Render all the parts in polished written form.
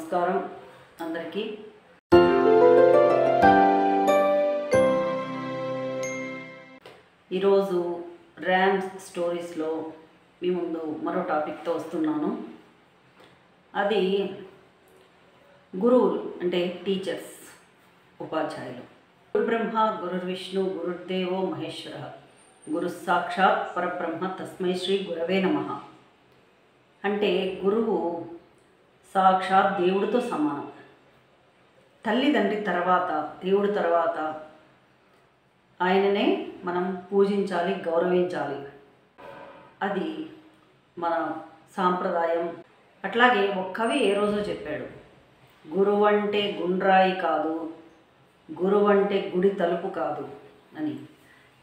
నమస్కారం అందరికీ. ఈరోజు ర్యామ్స్ స్టోరీస్లో మీ ముందు మరో టాపిక్తో వస్తున్నాను. అది గురువులు అంటే టీచర్స్, ఉపాధ్యాయులు. గురు బ్రహ్మ గురుర్విష్ణు గురుర్దేవో మహేశ్వర గురు సాక్షాత్ పరబ్రహ్మ తస్మై శ్రీ గురవే నమః. అంటే గురువు సాక్షాత్ దేవుడితో సమానం. తల్లిదండ్రి తర్వాత, దేవుడి తర్వాత ఆయననే మనం పూజించాలి, గౌరవించాలి. అది మన సాంప్రదాయం. అట్లాగే ఒక కవి ఏ రోజో చెప్పాడు, గురువు అంటే గుండ్రాయి కాదు, గురువు అంటే గుడి తలుపు కాదు అని.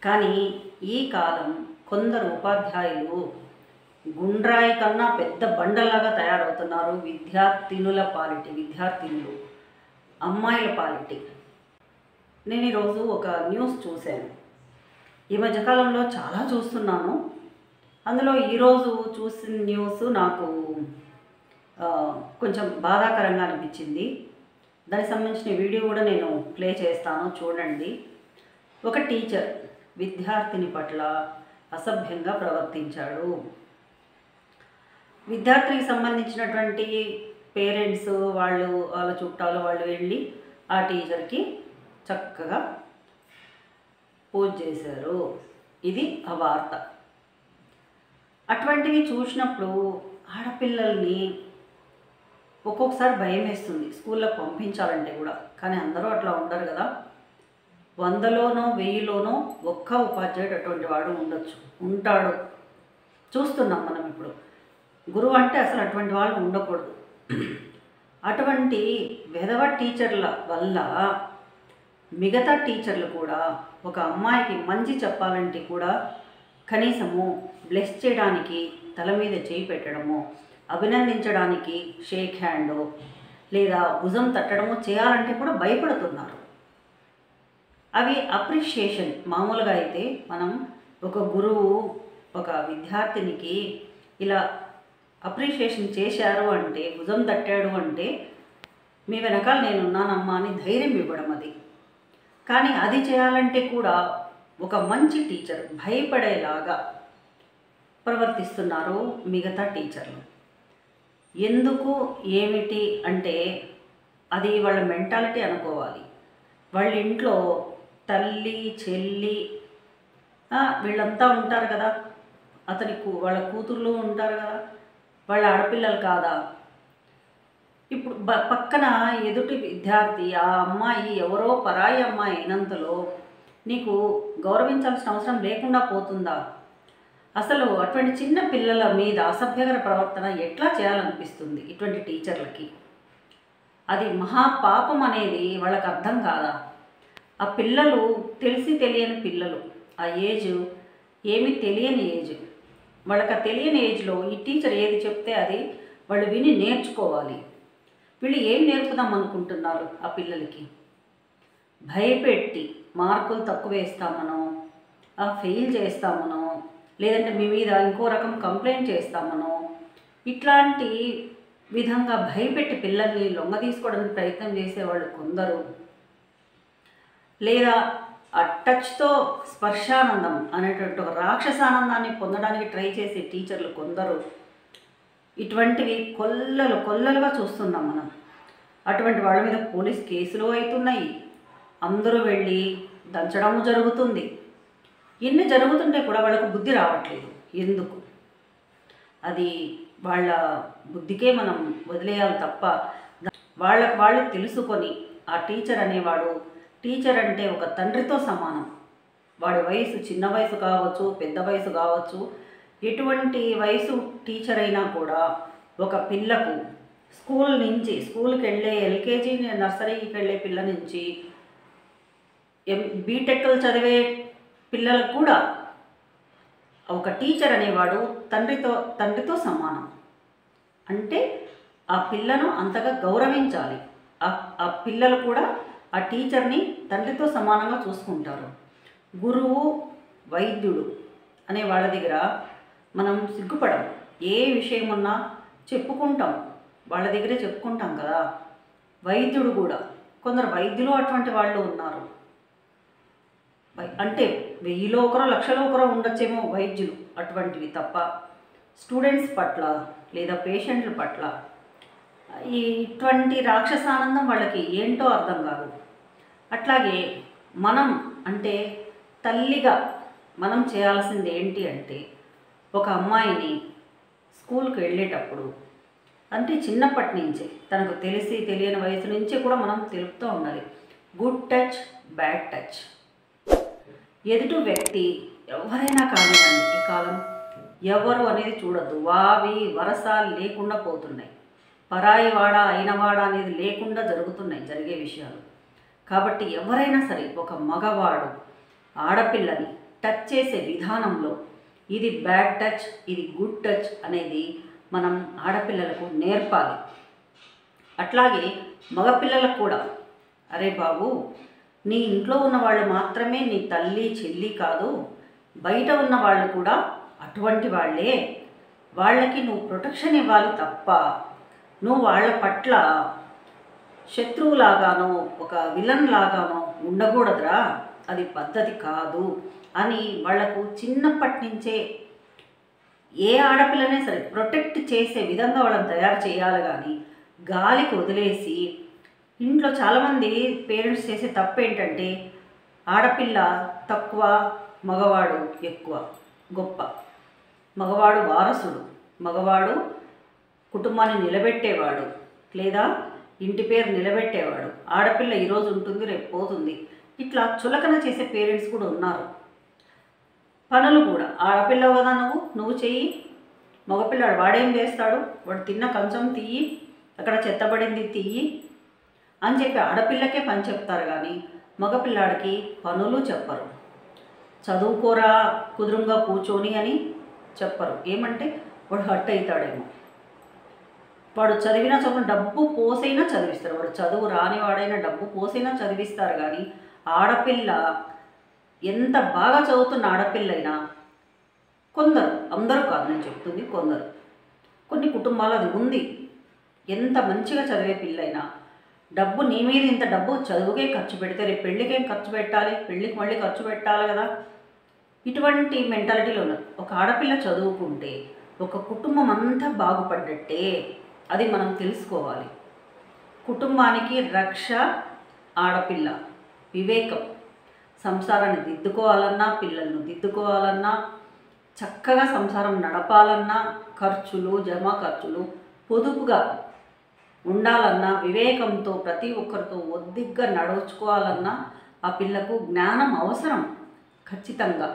కానీ ఈ కాలం కొందరు ఉపాధ్యాయులు గుండ్రాయి కన్నా పెద్ద బండలాగా తయారవుతున్నారు. విద్యార్థినులు అమ్మాయిల పాలిటి. నేను ఈరోజు ఒక న్యూస్ చూశాను. ఈ మధ్యకాలంలో చాలా చూస్తున్నాను. అందులో ఈరోజు చూసిన న్యూస్ నాకు కొంచెం బాధాకరంగా అనిపించింది. దానికి సంబంధించిన వీడియో కూడా నేను ప్లే చేస్తాను, చూడండి. ఒక టీచర్ విద్యార్థిని పట్ల అసభ్యంగా ప్రవర్తించాడు. విద్యార్థికి సంబంధించినటువంటి పేరెంట్స్ వాళ్ళ చుట్టాలు వాళ్ళు వెళ్ళి ఆ టీచర్కి చక్కగా పూజ చేశారు. ఇది ఆ వార్త. అటువంటివి చూసినప్పుడు ఆడపిల్లల్ని ఒక్కొక్కసారి భయం వేస్తుంది స్కూల్లోకి పంపించాలంటే కూడా. కానీ అందరూ అట్లా ఉండరు కదా. 100లోనో 1000లోనో ఒక్క ఉపాధ్యాయుడు అటువంటి వాడు ఉంటాడు. చూస్తున్నాం మనం ఇప్పుడు. గురువు అంటే అసలు అటువంటి వాళ్ళు ఉండకూడదు. అటువంటి వెధవ టీచర్ల వల్ల మిగతా టీచర్లు కూడా ఒక అమ్మాయికి మంచి చెప్పాలంటే కూడా కనీసము బ్లెస్ చేయడానికి తల మీద చేయి పెట్టడము, అభినందించడానికి షేక్ హ్యాండ్ లేదా భుజం తట్టడము చేయాలంటే కూడా భయపడుతున్నారు. అవి అప్రిషియేషన్. మామూలుగా అయితే మనం ఒక గురువు ఒక విద్యార్థినికి ఇలా అప్రిషియేషన్ చేశారు అంటే, భుజం తట్టాడు అంటే మీ వెనకాల నేనున్నానమ్మా అని ధైర్యం ఇవ్వడం అది. కానీ అది చేయాలంటే కూడా ఒక మంచి టీచర్ భయపడేలాగా ప్రవర్తిస్తున్నారు మిగతా టీచర్లు. ఎందుకు ఏమిటి అంటే అది వాళ్ళ మెంటాలిటీ అనుకోవాలి. వాళ్ళ ఇంట్లో తల్లి చెల్లి వీళ్ళంతా ఉంటారు కదా, వాళ్ళ కూతుర్లు ఉంటారు కదా, వాళ్ళ ఆడపిల్లలు కాదా. ఇప్పుడు పక్కన ఎదుటి విద్యార్థి ఆ అమ్మాయి ఎవరో పరాయి అమ్మాయి అయినంతలో నీకు గౌరవించాల్సిన అవసరం లేకుండా పోతుందా? అసలు అటువంటి చిన్న పిల్లల మీద అసభ్యకర ప్రవర్తన ఎట్లా చేయాలనిపిస్తుంది ఇటువంటి టీచర్లకి? అది మహాపాపం అనేది వాళ్ళకి అర్థం కాదా? ఆ పిల్లలు తెలియని పిల్లలు, ఆ ఏజ్ ఏమీ తెలియని ఏజ్. వాళ్ళకి ఆ తెలియని ఏజ్లో ఈ టీచర్ ఏది చెప్తే అది వాళ్ళు విని నేర్చుకోవాలి. వీళ్ళు ఏం నేర్పుదాం అనుకుంటున్నారు ఆ పిల్లలకి? భయపెట్టి మార్కులు తక్కువ వేస్తామనో, ఫెయిల్ చేస్తామనో, లేదంటే మీ మీద ఇంకో రకం కంప్లైంట్ చేస్తామనో, ఇట్లాంటి విధంగా భయపెట్టి పిల్లల్ని లొంగ తీసుకోవడానికి ప్రయత్నం చేసేవాళ్ళు కొందరు, లేదా ఆ టచ్తో స్పర్శానందం అనేటువంటి ఒక రాక్షసానందాన్ని పొందడానికి ట్రై చేసే టీచర్లు కొందరు. ఇటువంటివి కొల్లలుగా చూస్తున్నాం మనం. అటువంటి వాళ్ళ మీద పోలీస్ కేసులు అవుతున్నాయి. అందరూ వెళ్ళి దంచడము జరుగుతుంది. ఇన్ని జరుగుతుంటే కూడా వాళ్ళకు బుద్ధి రావట్లేదు. ఎందుకు? అది వాళ్ళ బుద్ధికే మనం వదిలేయాలి తప్ప వాళ్ళు తెలుసుకొని ఆ టీచర్ అనేవాడు, టీచర్ అంటే ఒక తండ్రితో సమానం. వాడి వయసు చిన్న వయసు కావచ్చు, పెద్ద వయసు కావచ్చు, ఎటువంటి వయసు టీచర్ అయినా కూడా ఒక పిల్లకు స్కూల్కి వెళ్ళే ఎల్కేజీ నర్సరీకి వెళ్ళే పిల్ల నుంచి బీటెక్లు చదివే పిల్లలకు కూడా ఒక టీచర్ అనేవాడు తండ్రితో సమానం. అంటే ఆ పిల్లను అంతగా గౌరవించాలి. ఆ పిల్లలు కూడా ఆ టీచర్ని తండ్రితో సమానంగా చూసుకుంటారు. గురువు వైద్యుడు అనే వాళ్ళ దగ్గర మనం సిగ్గుపడం. ఏ విషయం ఉన్నా చెప్పుకుంటాం. వాళ్ళ దగ్గరే చెప్పుకుంటాం కదా. వైద్యుడు కూడా, కొందరు వైద్యులు అటువంటి వాళ్ళు ఉన్నారు. అంటే 1000లో ఒకరో 1,00,000లో ఒకరో ఉండొచ్చేమో వైద్యులు అటువంటివి తప్ప, స్టూడెంట్స్ పట్ల లేదా పేషెంట్ల పట్ల ఇటువంటి రాక్షసానందం వాళ్ళకి ఏంటో అర్థం కాదు. అట్లాగే మనం అంటే తల్లిగా మనం చేయాల్సింది ఏంటి అంటే, ఒక అమ్మాయిని స్కూల్కి వెళ్ళేటప్పుడు అంటే చిన్నప్పటి నుంచే, తనకు తెలిసి తెలియని వయసు నుంచే కూడా మనం తెలుపుతూ ఉండాలి. Good touch, bad touch. ఎదుటి వ్యక్తి ఎవరైనా కానివ్వండి, ఈ కాలం ఎవరు అనేది చూడద్దు. వావి వరస లేకుండా పోతున్నాయి. పరాయి వాడ అయినవాడ అనేది లేకుండా జరిగే విషయాలు. కాబట్టి ఎవరైనా సరే ఒక మగవాడు ఆడపిల్లని టచ్ చేసే విధానంలో ఇది బ్యాడ్ టచ్, ఇది గుడ్ టచ్ అనేది మనం ఆడపిల్లలకు నేర్పాలి. అట్లాగే మగపిల్లలకు కూడా, అరే బాబు, నీ ఇంట్లో ఉన్న వాళ్ళు మాత్రమే నీ తల్లి చెల్లి కాదు, బయట ఉన్న వాళ్ళు కూడా అటువంటి వాళ్ళే. వాళ్ళకి నువ్వు ప్రొటెక్షన్ ఇవ్వాలి తప్ప నువ్వు వాళ్ళ పట్ల శత్రువులాగానో ఒక విలన్ లాగానో ఉండకూడదురా, అది పద్ధతి కాదు అని వాళ్లకు చిన్నప్పటి నుంచే ఏ ఆడపిల్లనే సరే ప్రొటెక్ట్ చేసే విధంగా వాళ్ళని తయారు చేయాలి. కానీ గాలికి వదిలేసి, ఇంట్లో చాలామంది పేరెంట్స్ చేసే తప్పు ఏంటంటే, ఆడపిల్ల తక్కువ, మగవాడు ఎక్కువ గొప్ప, మగవాడు వారసుడు, మగవాడు కుటుంబాన్ని నిలబెట్టేవాడు లేదా ఇంటి పేరు నిలబెట్టేవాడు, ఆడపిల్ల ఈరోజు ఉంటుంది రేపు పోతుంది, ఇట్లా చులకన చేసే పేరెంట్స్ కూడా ఉన్నారు. పనులు కూడా ఆడపిల్లవు కదా, నువ్వు చెయ్యి, మగపిల్లాడు వాడేం చేస్తాడు, వాడు తిన్న కంచం తీయి, అక్కడ చెత్తబడింది తీయి అని చెప్పి ఆడపిల్లకే పని చెప్తారు. కానీ మగపిల్లాడికి పనులు చెప్పరు. చదువుకోరా కుదురుగా కూర్చొని అని చెప్పరు. ఏమంటే వాడు హర్ట్ అవుతాడేమో, వాడు చదివినా చదువు డబ్బు పోసైనా చదివిస్తారు. వాడు చదువు రానివాడైనా డబ్బు పోసైనా చదివిస్తారు. కానీ ఆడపిల్ల ఎంత బాగా చదువుతున్న ఆడపిల్లైనా, కొందరు, అందరూ కాదు నేను చెప్తుంది, కొందరు, కొన్ని కుటుంబాలు అది ఉంది, ఎంత మంచిగా చదివే పిల్లైనా డబ్బు నీ మీద ఇంత డబ్బు చదువుకే ఖర్చు పెడితే రేపు పెళ్ళికేం ఖర్చు పెట్టాలి, పెళ్ళికి మళ్ళీ ఖర్చు పెట్టాలి కదా, ఇటువంటి మెంటాలిటీలో ఉన్నారు. ఒక ఆడపిల్ల చదువుకుంటే ఒక కుటుంబం అంతా బాగుపడ్డట్టే, అది మనం తెలుసుకోవాలి. కుటుంబానికి రక్ష ఆడపిల్ల, వివేకం. సంసారాన్ని దిద్దుకోవాలన్నా, పిల్లలను దిద్దుకోవాలన్నా, చక్కగా సంసారం నడపాలన్నా, ఖర్చులు జమ ఖర్చులు పొదుపుగా ఉండాలన్నా, వివేకంతో ప్రతి ఒక్కరితో ఒద్దిగ్గా నడుచుకోవాలన్నా ఆ పిల్లకు జ్ఞానం అవసరం ఖచ్చితంగా.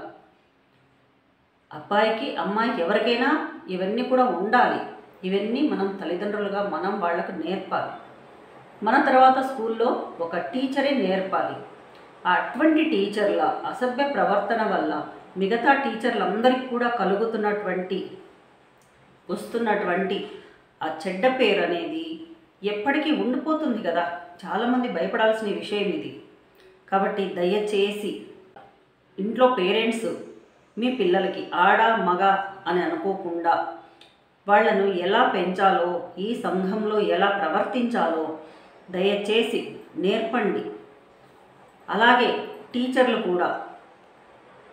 అబ్బాయికి అమ్మాయికి ఎవరికైనా ఇవన్నీ కూడా ఉండాలి. ఇవన్నీ మనం తల్లిదండ్రులుగా మనం వాళ్ళకు నేర్పాలి. మన తర్వాత స్కూల్లో ఒక టీచరే నేర్పాలి. అటువంటి టీచర్ల అసభ్య ప్రవర్తన వల్ల మిగతా టీచర్లందరికీ కూడా వస్తున్నటువంటి ఆ చెడ్డ పేరు అనేది ఎప్పటికీ ఉండిపోతుంది కదా. చాలామంది భయపడాల్సిన విషయం ఇది. కాబట్టి దయచేసి ఇంట్లో పేరెంట్స్ మీ పిల్లలకి ఆడ మగ అని అనుకోకుండా వాళ్ళను ఎలా పెంచాలో, ఈ సంఘంలో ఎలా ప్రవర్తించాలో దయచేసి నేర్పండి. అలాగే టీచర్లు కూడా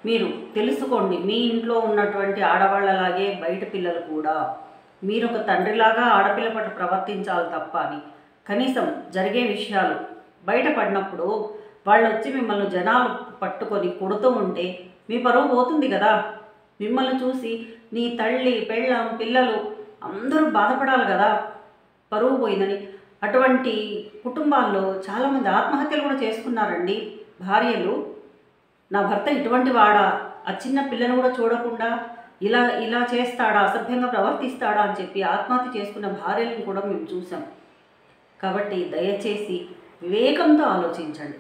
మీరు తెలుసుకోండి. మీ ఇంట్లో ఉన్నటువంటి ఆడవాళ్ళలాగే బయట పిల్లలు కూడా మీరు ఒక తండ్రిలాగా ఆడపిల్ల పట్ల ప్రవర్తించాలి తప్ప అని, కనీసం జరిగే విషయాలు బయటపడినప్పుడు వాళ్ళు వచ్చి మిమ్మల్ని జనాలు పట్టుకొని కొడుతూ ఉంటే మీ పరువు పోతుంది కదా. మిమ్మల్ని చూసి నీ తల్లి, పెళ్ళాం, పిల్లలు అందరూ బాధపడాలి కదా, పరువు పోయిందని. అటువంటి కుటుంబాల్లో చాలామంది ఆత్మహత్యలు కూడా చేసుకున్నారండి. భార్యలు, నా భర్త ఇటువంటి వాడా, ఆ చిన్న పిల్లను కూడా చూడకుండా ఇలా చేస్తాడా, అసభ్యంగా ప్రవర్తిస్తాడా అని చెప్పి ఆత్మహత్య చేసుకున్న భార్యలను కూడా మేము చూసాం. కాబట్టి దయచేసి వివేకంతో ఆలోచించండి,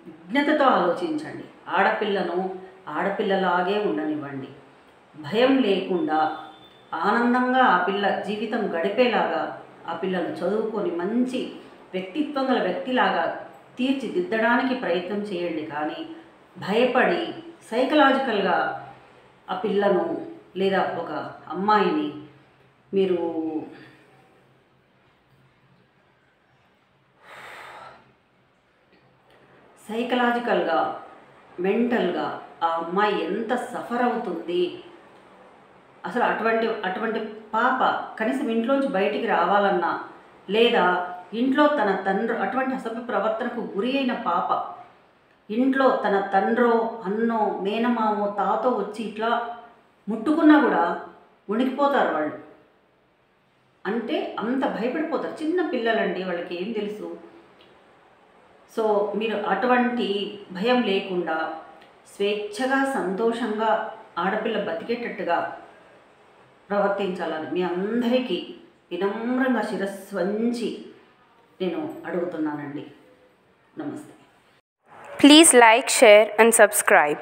విజ్ఞతతో ఆలోచించండి. ఆడపిల్లను ఆడపిల్లలాగే ఉండనివ్వండి. భయం లేకుండా ఆనందంగా ఆ పిల్ల జీవితం గడిపేలాగా ఆ పిల్లలు చదువుకొని మంచి వ్యక్తిత్వం గల వ్యక్తిలాగా తీర్చిదిద్దడానికి ప్రయత్నం చేయండి. కానీ భయపడి సైకలాజికల్గా ఆ పిల్లను లేదా ఒక అమ్మాయిని మీరు సైకలాజికల్గా, మెంటల్గా ఆ అమ్మాయి ఎంత సఫర్ అవుతుంది. అసలు అటువంటి పాప కనీసం ఇంట్లోంచి బయటికి రావాలన్నా, లేదా ఇంట్లో తన తండ్రి అటువంటి అసభ్య ప్రవర్తనకు గురి అయిన పాప ఇంట్లో తన తండ్రో, అన్నో, మేనమామో, తాతో వచ్చి ఇట్లా ముట్టుకున్నా కూడా వణికిపోతారు వాళ్ళు. అంటే అంత భయపడిపోతారు. చిన్న పిల్లలండి, వాళ్ళకి ఏం తెలుసు. సో మీరు అటువంటి భయం లేకుండా స్వేచ్ఛగా, సంతోషంగా ఆడపిల్ల బతికేటట్టుగా ప్రవర్తించాలని మీ అందరికీ వినమ్రంగా శిరస్సు వంచి నేను అడుగుతున్నానండి. నమస్తే. Please like, share and subscribe.